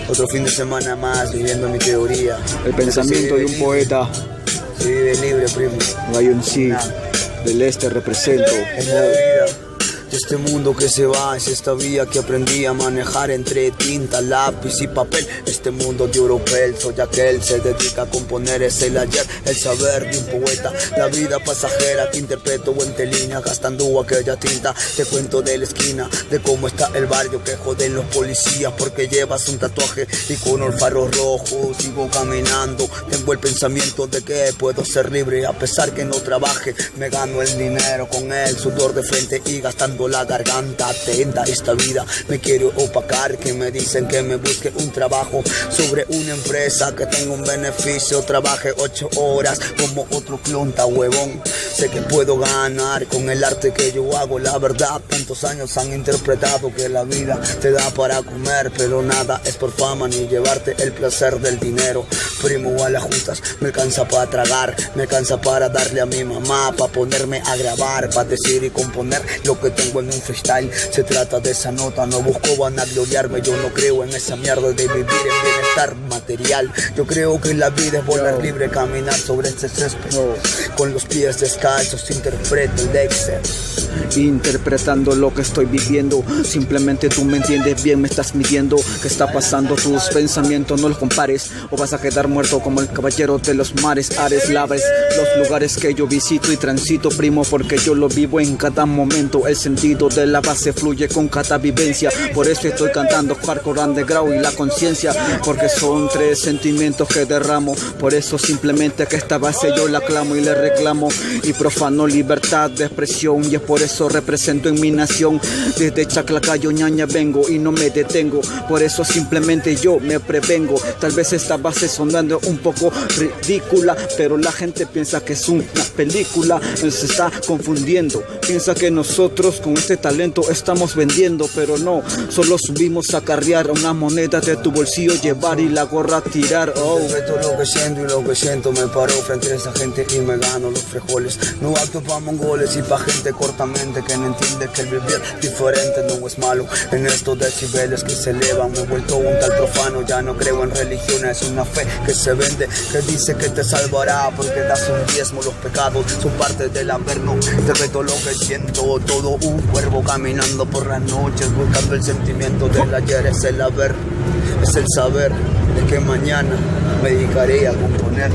Otro fin de semana más viviendo mi teoría. El pensamiento de un poeta. Se vive libre, primo. Gallo en sí, del este represento. Es la vida de este mundo que se va, es esta vía que aprendí a manejar entre tinta, lápiz y papel. Este mundo de europel, soy aquel, se dedica a componer, es el ayer, el saber de un poeta. La vida pasajera que interpreto entre líneas, gastando aquella tinta. Te cuento de la esquina, de cómo está el barrio, que joden los policías porque llevas un tatuaje y con el faro rojo. Sigo caminando, tengo el pensamiento de que puedo ser libre a pesar que no trabaje. Me gano el dinero con el sudor de frente y gastando la garganta. Atenta esta vida, me quiero opacar, que me dicen que me busque un trabajo sobre una empresa, que tengo un beneficio, trabaje 8 horas como otro clonta huevón. Sé que puedo ganar con el arte que yo hago, la verdad. Tantos años han interpretado que la vida te da para comer, pero nada es por fama ni llevarte el placer del dinero. Primo, a las justas me alcanza para tragar, me alcanza para darle a mi mamá, para ponerme a grabar, para decir y componer lo que tengo en un freestyle. Se trata de esa nota, no busco vanagloriarme, yo no creo en esa mierda de vivir en bienestar material. Yo creo que la vida es volar libre, caminar sobre este césped con los pies descalzos, interpreto el Dexter. Interpretando lo que estoy viviendo, simplemente tú me entiendes bien, me estás midiendo. ¿Qué está pasando? Tus pensamientos no los compares, o vas a quedar muerto como el caballero de los mares. Ares, laves los lugares que yo visito y transito, primo, porque yo lo vivo en cada momento. El sentido de la base fluye con cada vivencia, por eso estoy cantando hardcore underground y la conciencia, porque son 3 sentimientos que derramo. Por eso simplemente que esta base yo la clamo y le reclamo, y profano libertad de expresión, y es por eso represento en mi nación. Desde Chaclacayo, Ñaña vengo y no me detengo, por eso simplemente yo me prevengo. Tal vez esta base sonando un poco ridícula, pero la gente piensa que es una película, se está confundiendo. Piensa que nosotros con este talento estamos vendiendo, pero no, solo subimos a carrear una moneda de tu bolsillo, llevar y la gorra tirar. Respeto lo que siento y lo que siento, me paro frente a esa gente y me gano los frijoles. No acto pa' mongoles y pa' gente cortamente que no entiende que el vivir diferente no es malo. En estos decibeles que se elevan me he vuelto un tal profano, ya no creo en religiones, es una fe que se vende, que dice que te salvará porque das un diezmo. Los pecados son parte del averno, respeto lo que siento, todo un cuervo caminando por las noches buscando el sentimiento del ayer. Es el haber, es el saber de que mañana me dedicaré a componer.